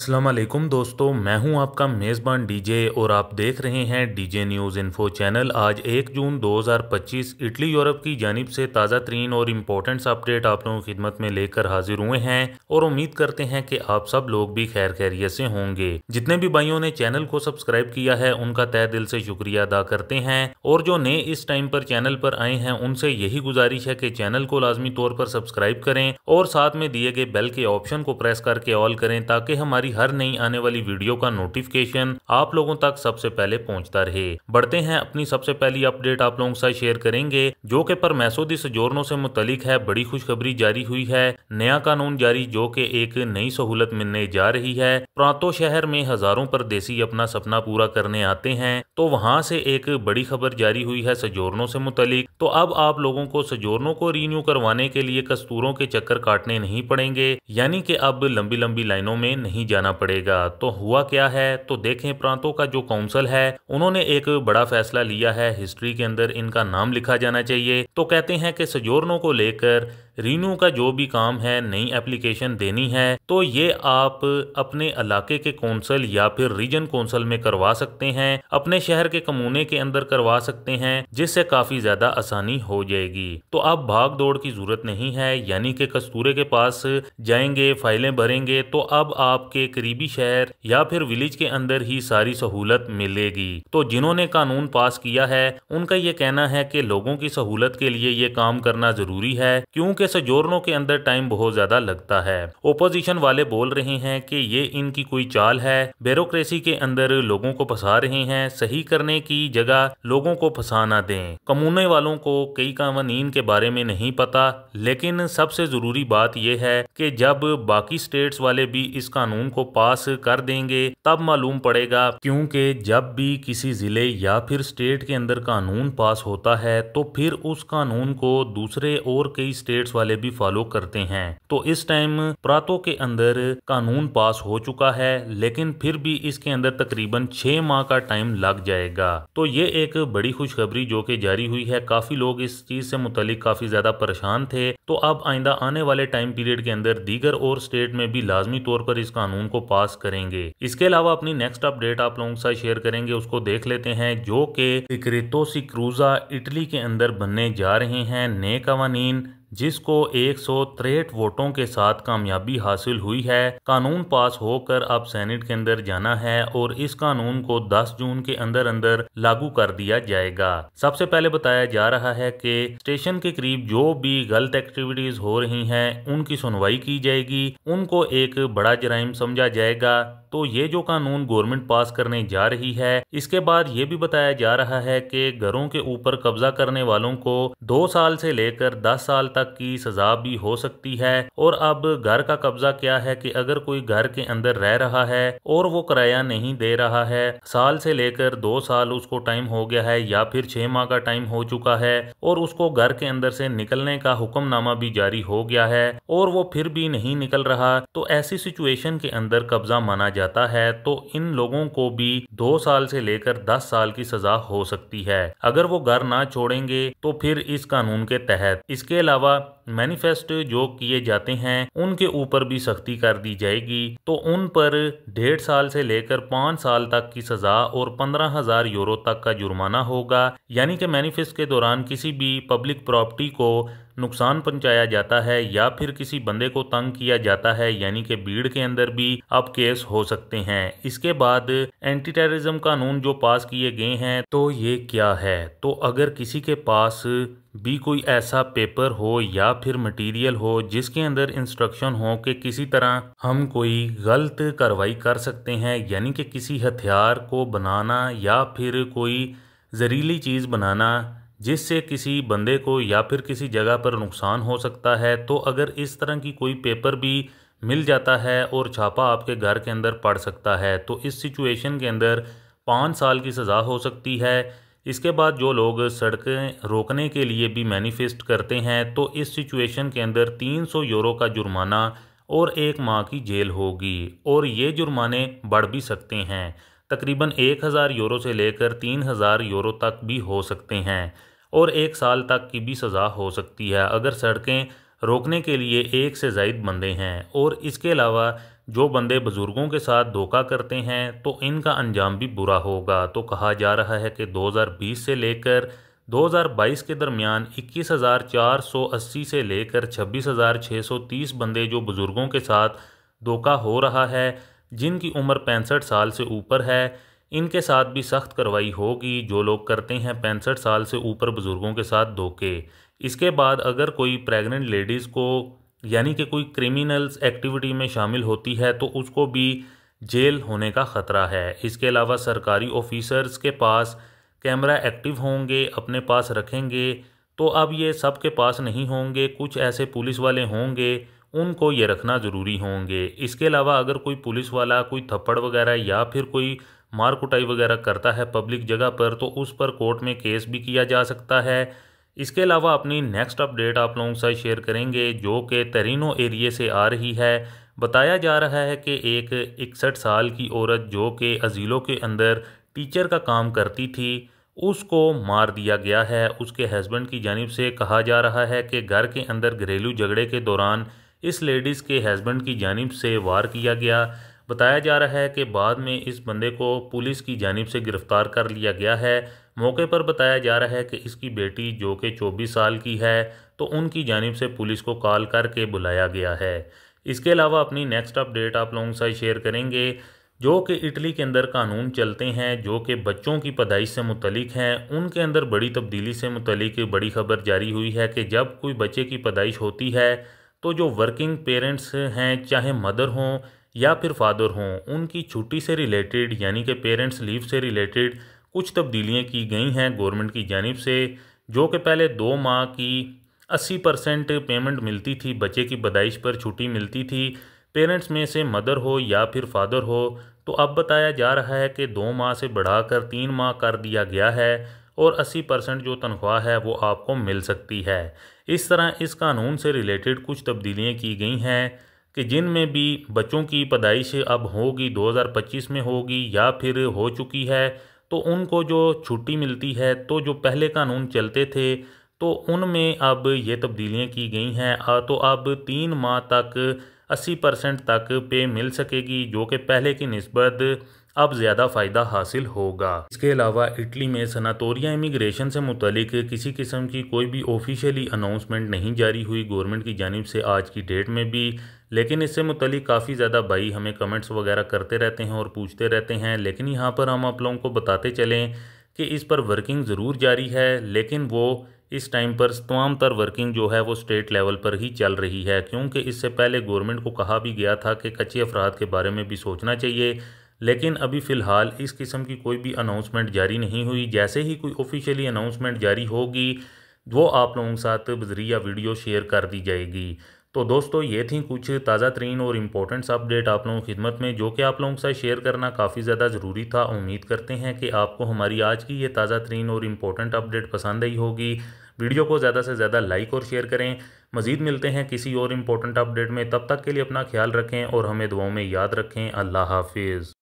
अस्सलाम वालेकुम दोस्तों, मैं हूं आपका मेज़बान डीजे और आप देख रहे हैं डीजे न्यूज़ इन्फो चैनल। आज 1 जून 2025 इटली यूरोप की जानिब से ताज़ा तरीन और इम्पोर्टेंट्स अपडेट आप लोगों की खिदमत में लेकर हाजिर हुए हैं और उम्मीद करते हैं कि आप सब लोग भी खैर खैरियत से होंगे। जितने भी भाइयों ने चैनल को सब्सक्राइब किया है उनका तहे दिल से शुक्रिया अदा करते हैं और जो नए इस टाइम पर चैनल पर आए हैं उनसे यही गुजारिश है कि चैनल को लाजमी तौर पर सब्सक्राइब करें और साथ में दिए गए बेल के ऑप्शन को प्रेस करके ऑल करें ताकि हमारी हर नई आने वाली वीडियो का नोटिफिकेशन आप लोगों तक सबसे पहले पहुंचता रहे। बढ़ते हैं अपनी सबसे पहली अपडेट आप लोगों के साथ शेयर करेंगे जो कि परमेसो दी सजोरनो से मुतलिक है। बड़ी खुशखबरी जारी हुई है, नया कानून जारी जो कि एक नई सहूलत मिलने जा रही है। प्रांतो शहर में हजारों परदेसी अपना सपना पूरा करने आते हैं तो वहां से एक बड़ी खबर जारी हुई है सजोरनो से मुतलिक। तो अब आप लोगों को सजोरनो को रीन्यू करवाने के लिए कस्तूरों के चक्कर काटने नहीं पड़ेंगे, यानी कि अब लंबी लंबी लाइनों में नहीं जाना पड़ेगा। तो हुआ क्या है, तो देखें प्रांतों का जो काउंसिल है उन्होंने एक बड़ा फैसला लिया है। हिस्ट्री के अंदर इनका नाम लिखा जाना चाहिए। तो कहते हैं कि सजोरनो को लेकर रीन्यू का जो भी काम है, नई एप्लीकेशन देनी है तो ये आप अपने इलाके के कौंसल या फिर रीजन कौंसल में करवा सकते हैं, अपने शहर के कमूने के अंदर करवा सकते हैं, जिससे काफी ज्यादा आसानी हो जाएगी। तो अब भाग दौड़ की जरूरत नहीं है, यानी कि कस्तूरे के पास जाएंगे, फाइलें भरेंगे तो अब आपके करीबी शहर या फिर विलेज के अंदर ही सारी सहूलत मिलेगी। तो जिन्होंने कानून पास किया है उनका ये कहना है कि लोगों की सहूलत के लिए ये काम करना जरूरी है क्योंकि सजोरनो के अंदर टाइम बहुत ज्यादा लगता है। ओपोजिशन वाले बोल रहे हैं कि ये इनकी कोई चाल है, ब्यूरोक्रेसी के अंदर लोगों को फंसा रहे हैं, सही करने की जगह लोगों को फंसा ना दें। कमूने वालों को कई कानून के बारे में नहीं पता, लेकिन सबसे जरूरी बात यह है कि जब बाकी स्टेट्स वाले भी इस कानून को पास कर देंगे तब मालूम पड़ेगा, क्योंकि जब भी किसी जिले या फिर स्टेट के अंदर कानून पास होता है तो फिर उस कानून को दूसरे और कई स्टेट्स वाले भी फॉलो करते हैं। तो इस टाइम प्रांतों के अंदर कानून पास हो चुका है, लेकिन फिर भी इसके अंदर तकरीबन 6 माह का टाइम लग जाएगा। तो ये एक बड़ी खुशखबरी जो कि जारी हुई है। काफी लोग इस चीज से मुतालिक काफी ज्यादा परेशान थे। तो अब आइंदा आने वाले टाइम पीरियड के अंदर दीगर और स्टेट में भी लाजमी तौर पर इस कानून को पास करेंगे। इसके अलावा अपनी नेक्स्ट अपडेट आप लोगों के साथ शेयर करेंगे, उसको देख लेते हैं, जो कि सिक्रेतो सी क्रूजा इटली के अंदर बनने जा रहे हैं नए कवानीन, जिसको 163 वोटों के साथ कामयाबी हासिल हुई है। कानून पास होकर अब सेनेट के अंदर जाना है और इस कानून को 10 जून के अंदर अंदर लागू कर दिया जाएगा। सबसे पहले बताया जा रहा है कि स्टेशन के करीब जो भी गलत एक्टिविटीज हो रही हैं उनकी सुनवाई की जाएगी, उनको एक बड़ा जराइम समझा जाएगा। तो ये जो कानून गवर्नमेंट पास करने जा रही है, इसके बाद ये भी बताया जा रहा है कि घरों के ऊपर कब्जा करने वालों को 2 साल से लेकर 10 साल तक की सजा भी हो सकती है। और अब घर का कब्जा क्या है कि अगर कोई घर के अंदर रह रहा है और वो किराया नहीं दे रहा है, साल से लेकर 2 साल उसको टाइम हो गया है या फिर 6 माह का टाइम हो चुका है और उसको घर के अंदर से निकलने का हुक्मनामा भी जारी हो गया है और वो फिर भी नहीं निकल रहा, तो ऐसी सिचुएशन के अंदर कब्जा माना जाता है। तो इन लोगों को भी 2 साल से लेकर 10 साल की सजा हो सकती है अगर वो घर ना छोड़ेंगे तो फिर इस कानून के तहत। इसके अलावा मैनिफेस्ट जो किए जाते हैं उनके ऊपर भी सख्ती कर दी जाएगी। तो उन पर 1.5 साल से लेकर 5 साल तक की सजा और 15,000 यूरो तक का जुर्माना होगा। यानी कि मैनिफेस्ट के दौरान किसी भी पब्लिक प्रॉपर्टी को नुकसान पहुंचाया जाता है या फिर किसी बंदे को तंग किया जाता है, यानी कि भीड़ के अंदर भी अब केस हो सकते हैं। इसके बाद एंटी टेररिज्म कानून जो पास किए गए हैं, तो ये क्या है, तो अगर किसी के पास भी कोई ऐसा पेपर हो या फिर मटेरियल हो जिसके अंदर इंस्ट्रक्शन हो कि किसी तरह हम कोई गलत कार्रवाई कर सकते हैं, यानी कि किसी हथियार को बनाना या फिर कोई जहरीली चीज़ बनाना जिससे किसी बंदे को या फिर किसी जगह पर नुकसान हो सकता है, तो अगर इस तरह की कोई पेपर भी मिल जाता है और छापा आपके घर के अंदर पड़ सकता है, तो इस सिचुएशन के अंदर 5 साल की सज़ा हो सकती है। इसके बाद जो लोग सड़कें रोकने के लिए भी मैनिफेस्ट करते हैं, तो इस सिचुएशन के अंदर 300 यूरो का जुर्माना और 1 माह की जेल होगी। और ये जुर्माने बढ़ भी सकते हैं, तकरीबन 1000 यूरो से लेकर 3000 यूरो तक भी हो सकते हैं और 1 साल तक की भी सज़ा हो सकती है अगर सड़कें रोकने के लिए 1 से ज़ायद बंदे हैं। और इसके अलावा जो बंदे बुजुर्गों के साथ धोखा करते हैं तो इनका अंजाम भी बुरा होगा। तो कहा जा रहा है कि 2020 से लेकर 2022 के दरमियान 21,480 से लेकर 26,630 बंदे जो बुजुर्गों के साथ धोखा हो रहा है, जिनकी उम्र 65 साल से ऊपर है, इनके साथ भी सख्त कार्रवाई होगी। जो लोग करते हैं 65 साल से ऊपर बुजुर्गों के साथ धोखे। इसके बाद अगर कोई प्रेग्नेंट लेडीज़ को यानी कि कोई क्रिमिनल्स एक्टिविटी में शामिल होती है तो उसको भी जेल होने का ख़तरा है। इसके अलावा सरकारी ऑफिसर्स के पास कैमरा एक्टिव होंगे, अपने पास रखेंगे, तो अब ये सब के पास नहीं होंगे, कुछ ऐसे पुलिस वाले होंगे, उनको ये रखना ज़रूरी होंगे। इसके अलावा अगर कोई पुलिस वाला कोई थप्पड़ वगैरह या फिर कोई मार कुटाई वगैरह करता है पब्लिक जगह पर तो उस पर कोर्ट में केस भी किया जा सकता है। इसके अलावा अपनी नेक्स्ट अपडेट आप लोगों के साथ शेयर करेंगे जो कि तरीनो एरिया से आ रही है। बताया जा रहा है कि एक 61 साल की औरत जो कि अजीलों के अंदर टीचर का काम करती थी, उसको मार दिया गया है। उसके हस्बैंड की जानिब से कहा जा रहा है कि घर के अंदर घरेलू झगड़े के दौरान इस लेडीज़ के हस्बैंड की जानिब से वार किया गया। बताया जा रहा है कि बाद में इस बंदे को पुलिस की जानिब से गिरफ़्तार कर लिया गया है। मौके पर बताया जा रहा है कि इसकी बेटी जो कि 24 साल की है तो उनकी जानिब से पुलिस को कॉल करके बुलाया गया है। इसके अलावा अपनी नेक्स्ट अपडेट आप लोगों के साथ शेयर करेंगे जो कि इटली के अंदर कानून चलते हैं जो कि बच्चों की पैदाइश से मुतलिक हैं। उनके अंदर बड़ी तब्दीली से मुतलिक बड़ी खबर जारी हुई है कि जब कोई बच्चे की पैदाइश होती है तो जो वर्किंग पेरेंट्स हैं, चाहे मदर हों या फिर फादर हों, उनकी छुट्टी से रिलेटेड यानी कि पेरेंट्स लीव से रिलेटेड कुछ तब्दीलियाँ की गई हैं गवर्नमेंट की जानिब से। जो कि पहले 2 माह की 80% पेमेंट मिलती थी, बच्चे की पैदाइश पर छुट्टी मिलती थी, पेरेंट्स में से मदर हो या फिर फादर हो। तो अब बताया जा रहा है कि 2 माह से बढ़ाकर 3 माह कर दिया गया है और 80% जो तनख्वाह है वो आपको मिल सकती है। इस तरह इस कानून से रिलेटेड कुछ तब्दीलियाँ की गई हैं कि जिनमें भी बच्चों की पैदाइश अब होगी 2025 में होगी या फिर हो चुकी है तो उनको जो छुट्टी मिलती है, तो जो पहले कानून चलते थे तो उनमें अब ये तब्दीलियाँ की गई हैं। तो अब 3 माह तक 80% तक पे मिल सकेगी जो कि पहले की निस्बत अब ज़्यादा फ़ायदा हासिल होगा। इसके अलावा इटली में सनातोरिया इमिग्रेशन से मुतलिक किसी किस्म की कोई भी ऑफिशियली अनाउंसमेंट नहीं जारी हुई गवर्नमेंट की जानिब से आज की डेट में भी, लेकिन इससे मुतलिक काफ़ी ज़्यादा भाई हमें कमेंट्स वगैरह करते रहते हैं और पूछते रहते हैं। लेकिन यहाँ पर हम आप लोगों को बताते चलें कि इस पर वर्किंग ज़रूर जारी है, लेकिन वो इस टाइम पर तमाम तर वर्किंग जो है वो स्टेट लेवल पर ही चल रही है, क्योंकि इससे पहले गवर्नमेंट को कहा भी गया था कि कच्चे अफराद के बारे में भी सोचना चाहिए। लेकिन अभी फ़िलहाल इस किस्म की कोई भी अनाउंसमेंट जारी नहीं हुई। जैसे ही कोई ऑफिशियली अनाउंसमेंट जारी होगी वो आप लोगों के साथ बज़रिया वीडियो शेयर कर दी जाएगी। तो दोस्तों ये थी कुछ ताज़ा तरीन और इम्पोर्टेंट्स अपडेट आप लोगों की खिदमत में जो कि आप लोगों के साथ शेयर करना काफ़ी ज़्यादा ज़रूरी था। उम्मीद करते हैं कि आपको हमारी आज की ये ताज़ा तरीन और इम्पोर्टेंट अपडेट पसंद आई होगी। वीडियो को ज़्यादा से ज़्यादा लाइक और शेयर करें। मज़ीद मिलते हैं किसी और इम्पोर्टेंट अपडेट में, तब तक के लिए अपना ख्याल रखें और हमें दुआओं में याद रखें। अल्लाह हाफिज़।